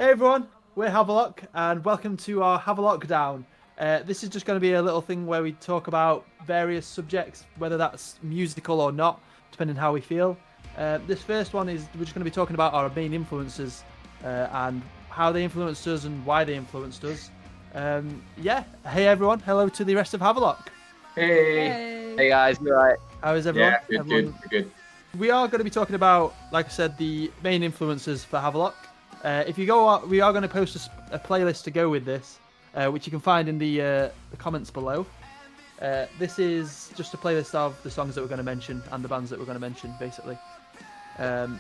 Hey everyone, we're Havelocke and welcome to our Havelockedown. This is just going to be a little thing where we talk about various subjects, whether that's musical or not, depending how we feel. This first one is we're just going to be talking about our main influences and how they influenced us and why they influenced us. Hey everyone, hello to the rest of Havelocke. Hey. Hey guys, you alright? How is everyone? Yeah, good. We are going to be talking about, like I said, the main influences for Havelocke. If you go, we are going to post a playlist to go with this, which you can find in the comments below. This is just a playlist of the songs that we're going to mention and the bands that we're going to mention, basically.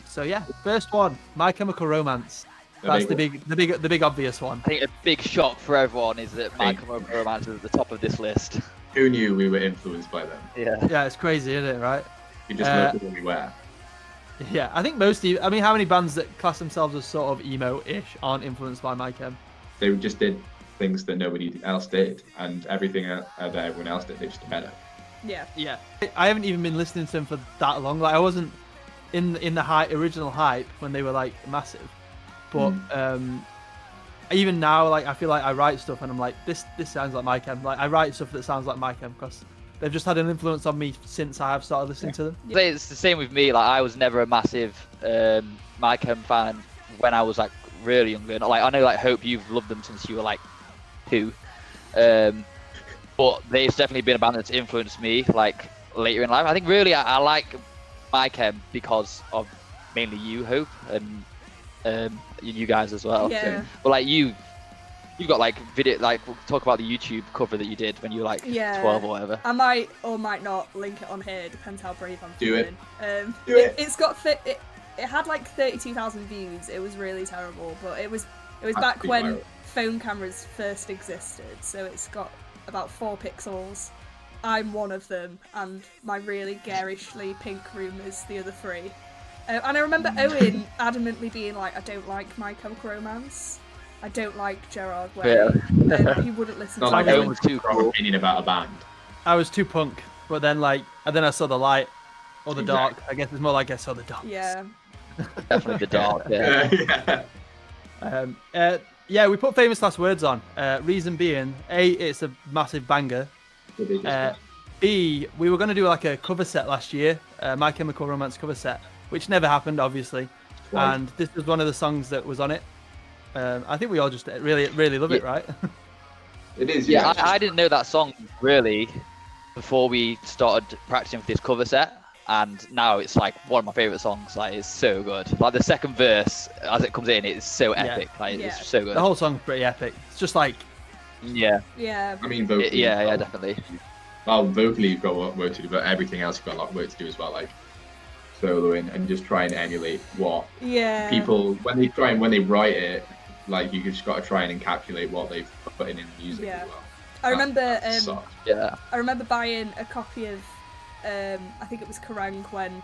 So yeah, first one, My Chemical Romance. That's the big obvious one. I think a big shock for everyone is that My Chemical Romance is at the top of this list. Who knew we were influenced by them? Yeah, it's crazy, isn't it? Right? You just look at what we wear. Yeah, I think I mean, how many bands that class themselves as sort of emo-ish aren't influenced by My Chem? They just did things that nobody else did, and everything that everyone else did, they just did better. Yeah. I haven't even been listening to them for that long. Like, I wasn't in the original hype when they were like massive, but even now, like, I feel like I write stuff and I'm like, this sounds like My Chem. Like, I write stuff that sounds like My Chem because they've just had an influence on me since I have started listening to them. It's the same with me. Like, I was never a massive My Chem fan when I was like really younger. Like, I know, like, Hope, you've loved them since you were like 2, but they've definitely been a band that's influenced me like later in life. I think really I like My Chem because of mainly you, Hope, and you guys as well. Yeah. But like you've got like video, like we'll talk about the YouTube cover that you did when you were like 12 or whatever. I might or might not link it on here, depends how brave I'm feeling. Do it. It's got it had like 32,000 views. It was really terrible, but it was back when phone cameras first existed, so it's got about 4 pixels. I'm one of them, and my really garishly pink room is the other 3. And I remember Owen adamantly being like, I don't like My Chemical Romance. I don't like Gerard Way. Yeah. He wouldn't listen Not to like me. Owen was too strong cool. opinion about a band. I was too punk, but then I saw the light or the dark. I guess it's more like I saw the dark. Yeah. Definitely the dark. Yeah. We put famous last words on. Reason being, A, it's a massive banger. B, we were going to do like a cover set last year, My Chemical Romance cover set, which never happened, obviously. Right. And this was one of the songs that was on it. I think we all just really love it, right? It is. Yeah, I didn't know that song really before we started practicing for this cover set, and now it's like one of my favorite songs. Like, it's so good. Like, the second verse as it comes in, it's so epic. Like, it's so good. The whole song's pretty epic. It's just like, Yeah. I mean, vocally. Yeah, definitely. Well, vocally you've got a lot of work to do, but everything else you've got a lot of work to do as well. Like soloing and just try and emulate what people when they write it. Like, you just got to try and encapsulate what they've put in the music as well. I remember. I remember buying a copy of. I think it was Kerrang when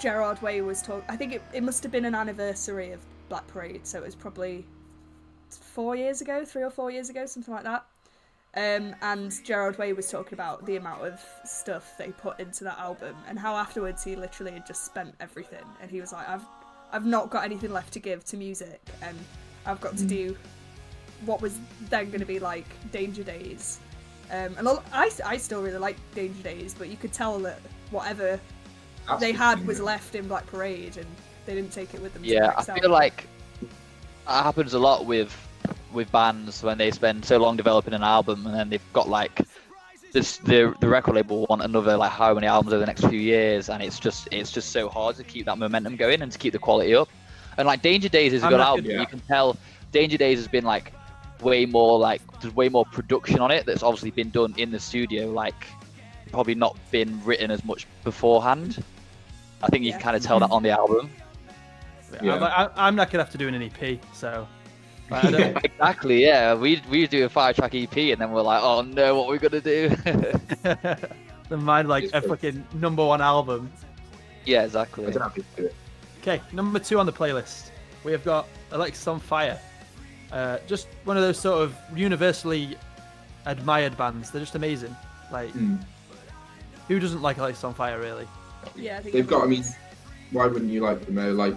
Gerard Way was talking. I think it must have been an anniversary of Black Parade, so it was probably 3 or 4 years ago, something like that. And Gerard Way was talking about the amount of stuff they put into that album and how afterwards he literally had just spent everything, and he was like, I've not got anything left to give to music, and I've got to do what was then going to be like Danger Days. And I still really like Danger Days, but you could tell that whatever they had was left in Black Parade, and they didn't take it with them. To the next I feel album. like that happens a lot with bands when they spend so long developing an album, and then they've got like the record label will want another like how many albums over the next few years, and it's just so hard to keep that momentum going and to keep the quality up. And like Danger Days is a good album. You can tell Danger Days has been like there's way more production on it that's obviously been done in the studio, like probably not been written as much beforehand. I think you can kind of tell that on the album. I'm not gonna have to do an EP, so. I don't... Exactly, yeah. We do a 5-track EP, and then we're like, oh no, what are we gonna do? Never mind, like a fucking #1 album. Yeah, exactly. I don't have to do it. Okay, number 2 on the playlist, we have got Alexis on Fire. Just one of those sort of universally admired bands. They're just amazing. Like, who doesn't like Alexis on Fire, really? Yeah, I think They've got. I mean, why wouldn't you like them? Like,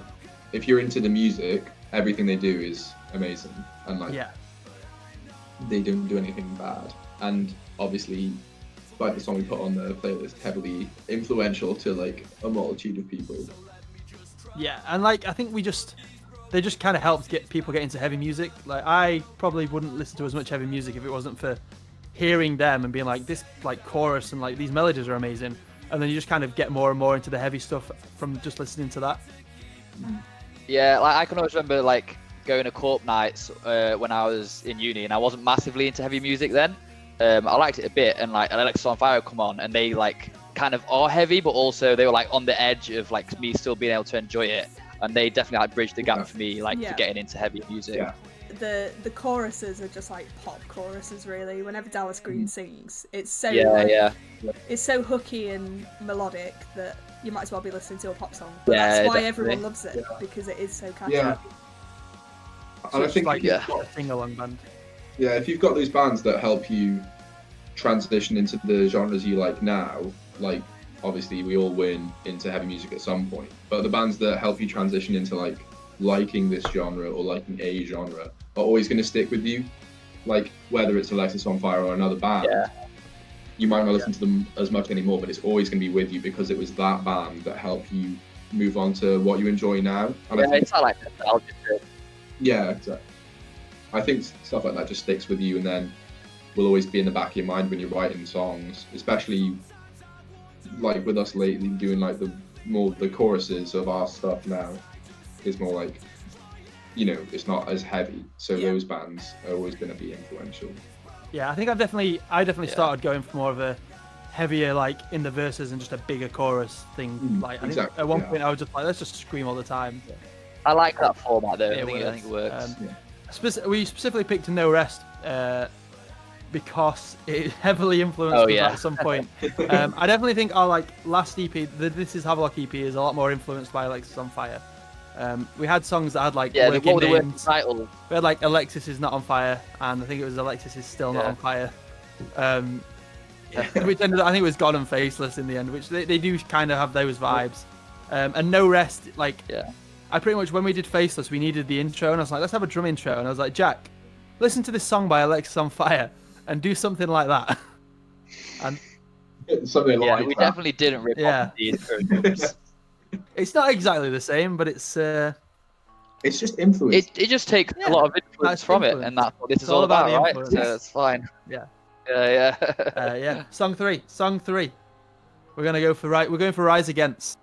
if you're into the music, everything they do is amazing, and like they don't do anything bad. And obviously, like the song we put on the playlist, heavily influential to like a multitude of people. Yeah, and like I think they just kind of helped get people get into heavy music. Like I probably wouldn't listen to as much heavy music if it wasn't for hearing them and being like this like chorus and like these melodies are amazing, and then you just kind of get more and more into the heavy stuff from just listening to that. Yeah, like I can always remember like going to corp nights when I was in uni, and I wasn't massively into heavy music then. I liked it a bit, and like Alexis on Fire come on, and they like kind of are heavy, but also they were like on the edge of like me still being able to enjoy it, and they definitely like bridged the gap for me, like for getting into heavy music. Yeah. The choruses are just like pop choruses, really. Whenever Dallas Green sings, it's so it's so hooky and melodic that you might as well be listening to a pop song. But that's why everyone loves it, because it is so catchy. Yeah. So and I think like a sing-along band. Yeah, if you've got those bands that help you transition into the genres you like now, like obviously we all win into heavy music at some point, but the bands that help you transition into like liking this genre or liking a genre are always going to stick with you. Like whether it's Alexis on Fire or another band, you might not listen to them as much anymore, but it's always going to be with you because it was that band that helped you move on to what you enjoy now. And I think, it's not like nostalgia. yeah, exactly. I think stuff like that just sticks with you, and then will always be in the back of your mind when you're writing songs, especially like with us lately doing like the choruses of our stuff now is more like, you know, it's not as heavy, so those bands are always going to be influential. Yeah, I think I definitely started going for more of a heavier, like in the verses and just a bigger chorus thing. Like I think at one point I was just like, let's just scream all the time. I like that format though. I think it works. We specifically picked No Rest because it heavily influenced us at some point. I definitely think our like last EP, the This Is Havelocke EP, is a lot more influenced by Alexis on Fire. We had songs that had like working names. Title. We had like Alexis is Not on Fire, and I think it was Alexis is Still Not on Fire. Which ended up, I think it was God and Faceless in the end, which they do kind of have those vibes. And No Rest, like I pretty much, when we did Faceless, we needed the intro, and I was like, let's have a drum intro, and I was like, Jack, listen to this song by Alexis on Fire and do something like that. And something like we that. definitely didn't rip off the intro. It's not exactly the same, but it's just influence. It just takes a lot of influence from it, and that's what this is all about, right? So it's fine. Yeah. Song three. We're going for Rise Against.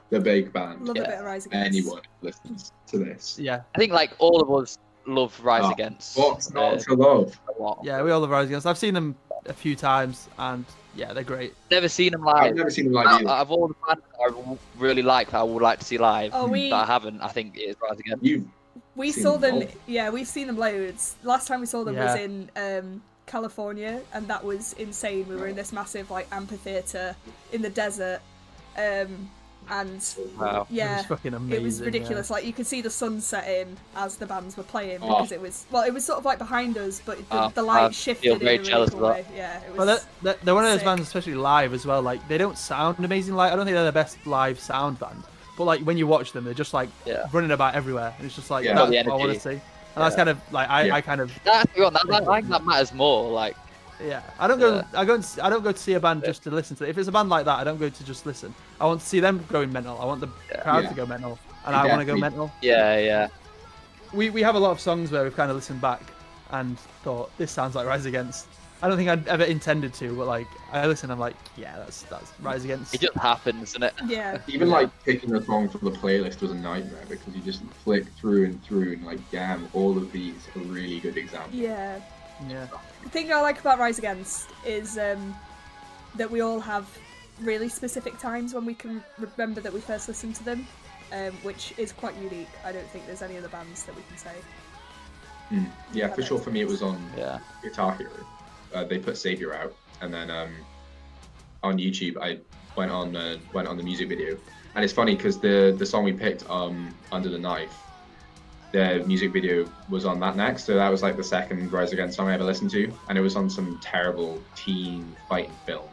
The big band. Love a bit of Rise Against. Anyone listens to this. Yeah. I think like all of us love Rise Against. What's not to love? Yeah, we all love Rise Against. I've seen them a few times, and yeah, they're great. Never seen them live. I've never seen them live either. Of all the bands I really like that I would like to see live, but I haven't, I think it is Rise Against. We saw them, we've seen them loads. Last time we saw them was in California, and that was insane. We were in this massive like amphitheater in the desert. And it was fucking amazing. It was ridiculous. Like you could see the sun setting as the bands were playing because it was sort of like behind us, but the light shifted in a really cool way. Yeah, it was. Well, they're one of those bands, especially live as well. Like they don't sound amazing. Like I don't think they're the best live sound band, but like when you watch them, they're just like running about everywhere, and it's just like that's what I want to see. And that's kind of like I kind of. I think that matters more. Like. Yeah, I don't go to see a band just to listen to it. If it's a band like that, I don't go to just listen. I want to see them going mental. I want the crowd to go mental, and I want to go mental. Yeah. We have a lot of songs where we've kind of listened back and thought this sounds like Rise Against. I don't think I'd ever intended to, but like I listen, I'm like, yeah, that's Rise Against. It just happens, doesn't it? Yeah. Even like picking a song from the playlist was a nightmare because you just flick through and like, damn, all of these are really good examples. Yeah. The thing I like about Rise Against is that we all have really specific times when we can remember that we first listened to them, which is quite unique. I don't think there's any other bands that we can say. Yeah, for sure. For me, it was on Guitar Hero. They put Savior out, and then on YouTube, I went on the music video. And it's funny because the song we picked, Under the Knife, the music video was on that next, so that was like the second Rise Against song I ever listened to, and it was on some terrible teen fighting film,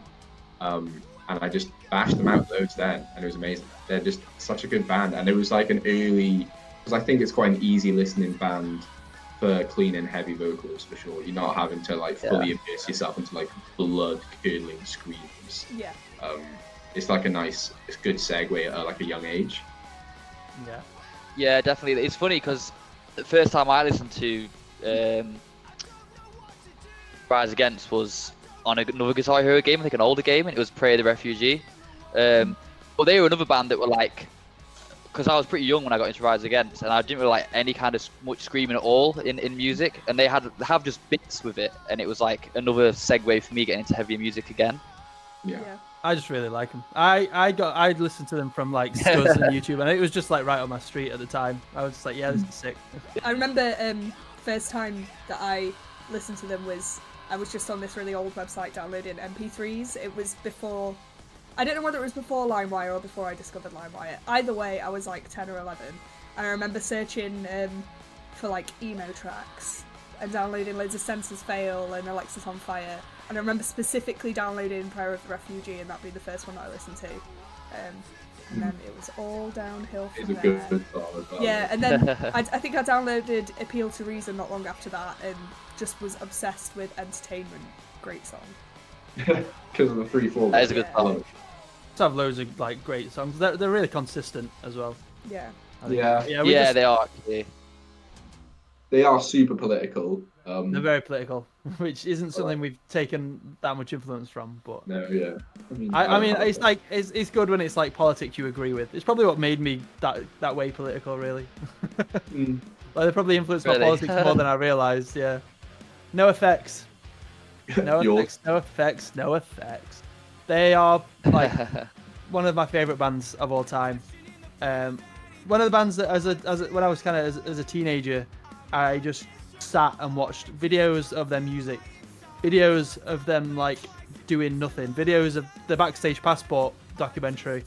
and I just bashed them out loads then, and it was amazing. They're just such a good band, and it was like an early I think it's quite an easy listening band for clean and heavy vocals for sure. You're not having to like fully immerse yourself into like blood curdling screams. Yeah. It's like it's good segue at like a young age. Yeah. Yeah, definitely. It's funny because the first time I listened to Rise Against was on another Guitar Hero game, I think an older game, and it was Prey the Refugee. But they were another band that were like, because I was pretty young when I got into Rise Against, and I didn't really like any kind of much screaming at all in music, and they have just bits with it, and it was like another segue for me getting into heavier music again. Yeah. I just really like them. I'd listened to them from like Studs and YouTube, and it was just like right on my street at the time. I was just like, yeah, this is sick. I remember first time that I listened to them was I was just on this really old website downloading MP3s. It was before, I don't know whether it was before LimeWire or before I discovered LimeWire. Either way, I was like 10 or 11, and I remember searching for like emo tracks and downloading loads of Senses Fail and Alexis on Fire. And I remember specifically downloading Prayer of the Refugee, and that being the first one that I listened to. And then it was all downhill from It's a there. good song as well. Yeah, and then I think I downloaded Appeal to Reason not long after that, and just was obsessed with Entertainment. Great song. Because of the 3/4. That is a good Yeah. song. Just have loads of like great songs. They're really consistent as well. Yeah. I think. Yeah. Yeah, they are actually. They are super political. They're very political, which isn't something we've taken that much influence from. But No, yeah. I mean, it's like it's good when it's like politics you agree with. It's probably what made me that way political, really. Like they probably influenced my politics more than I realized. Yeah. No effects. No effects. No effects. No effects. They are like one of my favorite bands of all time. One of the bands that when I was kind of as a teenager, I just sat and watched videos of their music, videos of them like doing nothing, videos of the Backstage Passport documentary,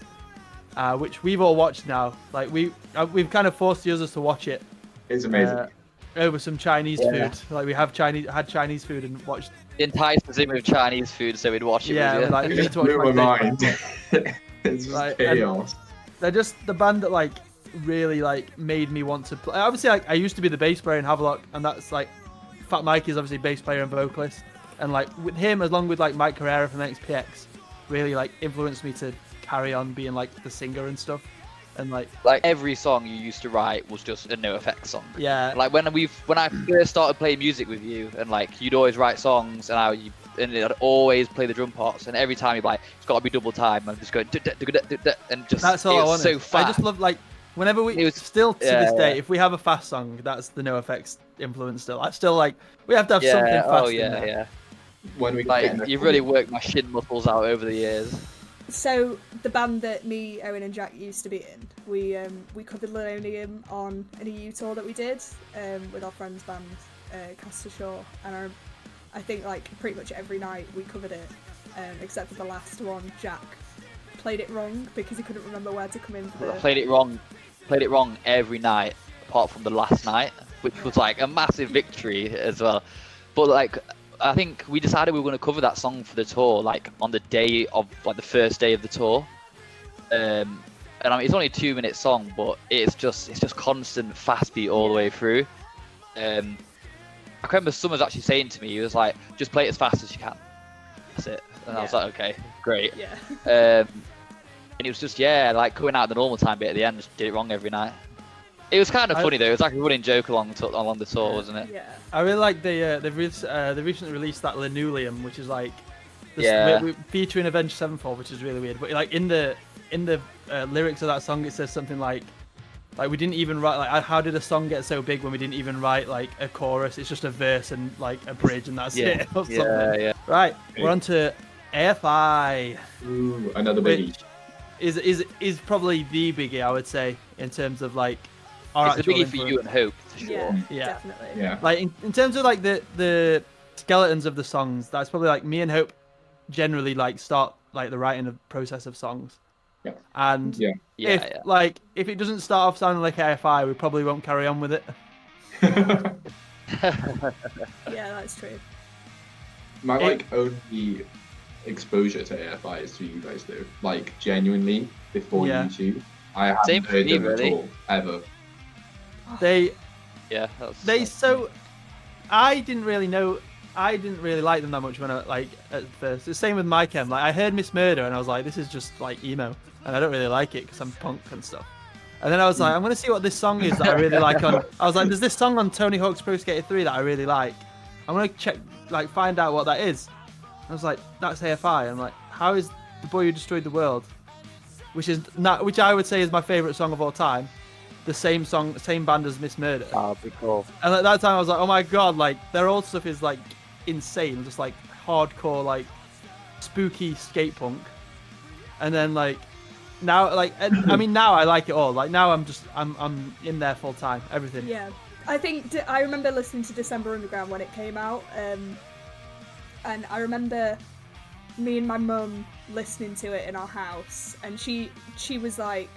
which we've all watched now. Like we've kind of forced the others to watch it. It's amazing. Over some Chinese food. Like we had Chinese food and watched. The entire cuisine with Chinese food, so we'd watch it. Yeah, with you. like we need It to watch blew my mind. Backstage It's just Like, chaos. They're just the band that like really like made me want to play. Obviously, like I used to be the bass player in Havelocke, and that's like Fat Mike is obviously bass player and vocalist, and like with him along with like Mike Carrera from XPX, really like influenced me to carry on being like the singer and stuff, and like every song you used to write was just a no effects song. yeah, Like when I first started playing music with you, and like you'd always write songs, and I'd always play the drum parts, and every time you'd be like, it's got to be double time, I'm just going and just that's all I wanted. so fast. I just love like whenever we still to this day, if we have a fast song, that's the no effects influence still. I still like we have to have something fast. Oh in there. yeah. When we Like you've really worked my shin muscles out over the years. So the band that me, Owen, and Jack used to be in, we covered Linoleum on an EU tour that we did with our friends' band, Castor Shore, and I think like pretty much every night we covered it, except for the last one. Jack played it wrong because he couldn't remember where to come in for the. I played it wrong every night, apart from the last night, which was like a massive victory as well. But like, I think we decided we were going to cover that song for the tour, like on the day of like the first day of the tour. And I mean, it's only a 2-minute song, but it's just constant fast beat all the way through. I remember Summers actually saying to me, he was like, just play it as fast as you can. That's it. And I was like, okay, great. Yeah. And it was just, like coming out at the normal time bit at the end, just did it wrong every night. It was kind of funny though. It was like a running joke along the tour, wasn't it? Yeah. I really like they recently released that Linoleum, which is like featuring Avenged Sevenfold, which is really weird. But like in the lyrics of that song, it says something like we didn't even write like how did a song get so big when we didn't even write like a chorus? It's just a verse and like a bridge and that's it. Or something. Yeah. Right, we're on to AFI. Ooh, another biggie. Is probably the biggie, I would say, in terms of like our it's a actual biggie for influence. you and Hope, for sure. Yeah, definitely. Yeah. Like in terms of like the skeletons of the songs, that's probably like me and Hope generally like start like the writing process of songs. Yeah. And Yeah. if it doesn't start off sounding like AFI, we probably won't carry on with it. Yeah, that's true. My like only exposure to AFI is through you guys though. Like genuinely before Yeah. YouTube, I haven't Same for heard me, them at really. all ever. They Yeah, that's they so I didn't really like them that much when I at first. The same with My Chem. Like I heard Miss Murder and I was like, this is just like emo, and I don't really like it because I'm punk and stuff. And then I was like, I'm gonna see what this song is that I really like on. I was like, there's this song on Tony Hawk's Pro Skater 3 that I really like. I'm gonna check, find out what that is. I was like, that's AFI. I'm like, how is The Boy Who Destroyed the World, which I would say is my favorite song of all time, the same band as Miss Murder. Oh, be cool. And at that time I was like, oh my god, like their old stuff is like insane, just like hardcore, like spooky skate punk. And then like now, now I like it all. Like now I'm in there full time, everything. Yeah, I think I remember listening to December Underground when it came out, and I remember me and my mum listening to it in our house, and she was like,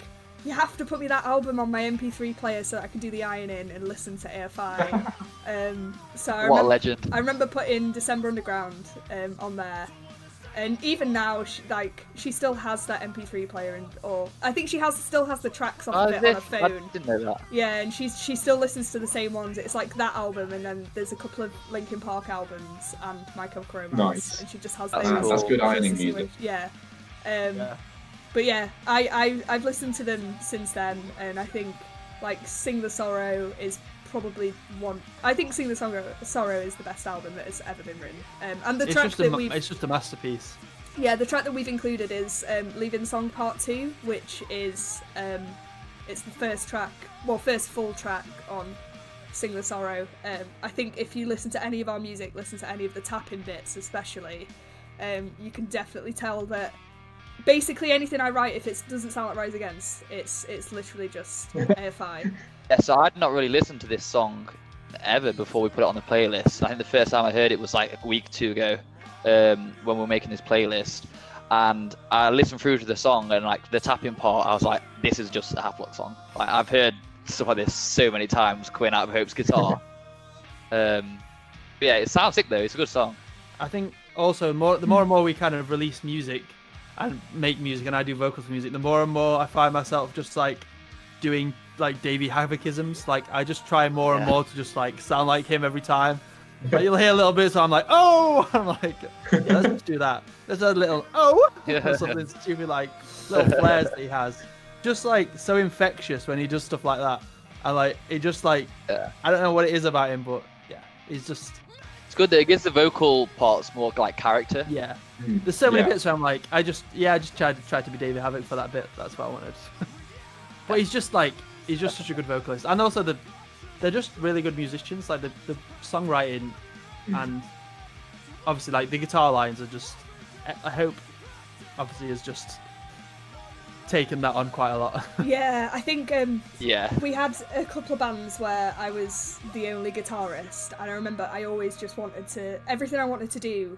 you have to put me that album on my MP3 player so that I can do the ironing and listen to AFI. What a legend. I remember putting December Underground on there, and even now, she still has that MP3 player, or I think she still has the tracks off of it on her phone. I didn't know that. Yeah, and she still listens to the same ones. It's like that album, and then there's a couple of Linkin Park albums and My Chemical Romance, Nice. and she just has That's those. cool. That's good ironing music. Yeah. Yeah. But yeah, I've listened to them since then, and I think like Sing the Sorrow is probably one. I think Sing the Sorrow is the best album that has ever been written. And the track it's just a masterpiece. Yeah, the track that we've included is Leaving Song Part 2, which is it's the first full track on Sing the Sorrow. I think if you listen to any of our music, listen to any of the tapping bits especially, you can definitely tell that basically anything I write, if it doesn't sound like Rise Against, it's literally just AFI. Yeah, so I'd not really listened to this song ever before we put it on the playlist. I think the first time I heard it was like a week or two ago, when we were making this playlist, and I listened through to the song, and like the tapping part, I was like, this is just a Havelocke song. Like I've heard stuff like this so many times coming out of Hope's guitar. But yeah, it sounds sick though. It's a good song. I think also the more and more we kind of release music and make music, and I do vocals for music, the more and more I find myself just like doing like Davey Havochisms. Like I just try more and more to just like sound like him every time. Like, you'll hear a little bit, so I'm like, oh, I'm like, yeah, let's just do that. There's a little or something stupid, like little flares that he has, just like so infectious when he does stuff like that. And like it just like I don't know what it is about him, but yeah, he's just. It's good that it gives the vocal parts more like character. Yeah, there's so many bits where I'm like, I just tried to be David Havoc for that bit. That's what I wanted. But he's just such a good vocalist, and also they're just really good musicians. Like the songwriting and obviously like the guitar lines are just. I hope obviously has just taken that on quite a lot. Yeah, I think we had a couple of bands where I was the only guitarist, and I remember I always just wanted to, everything I wanted to do,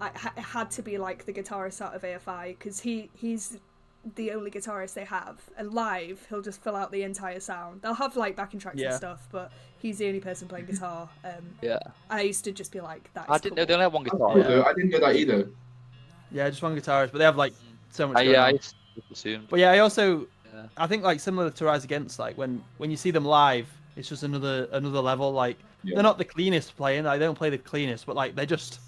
it had to be like the guitarist out of AFI, because he's the only guitarist they have, and live he'll just fill out the entire sound. They'll have like backing tracks and stuff, but he's the only person playing guitar. And I used to just be like, that is I didn't know they only have one guitar. I didn't know that either. Yeah, just one guitarist, but they have like so much. I assumed. But yeah, I also I think like similar to Rise Against, like when you see them live, it's just another level. Like they're not the cleanest playing. Like, they don't play the cleanest, but like they're just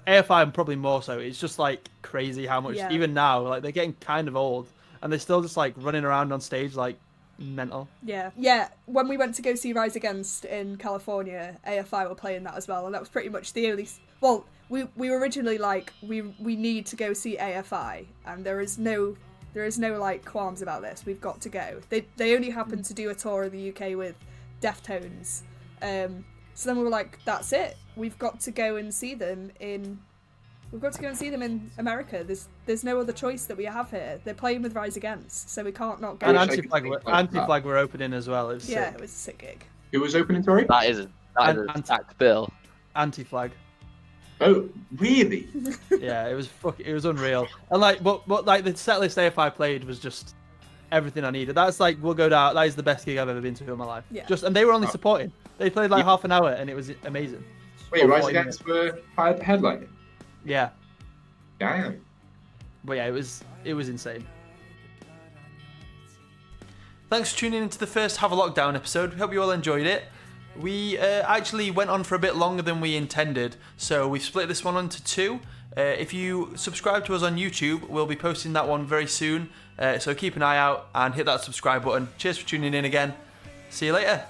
AFI and probably more so. It's just like crazy how much even now, like they're getting kind of old and they're still just like running around on stage like mental. Yeah. When we went to go see Rise Against in California, AFI were playing that as well, and that was pretty much the only. Well, we were originally like we need to go see AFI, and there is no like qualms about this. We've got to go. They only happened to do a tour of the UK with Deftones, so then we were like, that's it. We've got to go and see them in America. There's no other choice that we have here. They're playing with Rise Against, so we can't not go. And Anti-Flag were opening as well. It was sick. It was a sick gig. Who was opening, sorry? That is a stacked bill. Anti-Flag. Oh, really? Yeah, it was unreal. And like, but like the setlist AFI played was just everything I needed. That's like, we'll go down. That is the best gig I've ever been to in my life. Yeah. And they were only supporting. They played like half an hour, and it was amazing. Wait, Rise Against were headlining? Yeah. Damn. But yeah, it was insane. Thanks for tuning into the first Havelockedown episode. We hope you all enjoyed it. We actually went on for a bit longer than we intended, so we split this one into two. If you subscribe to us on YouTube, we'll be posting that one very soon. So keep an eye out and hit that subscribe button. Cheers for tuning in again. See you later.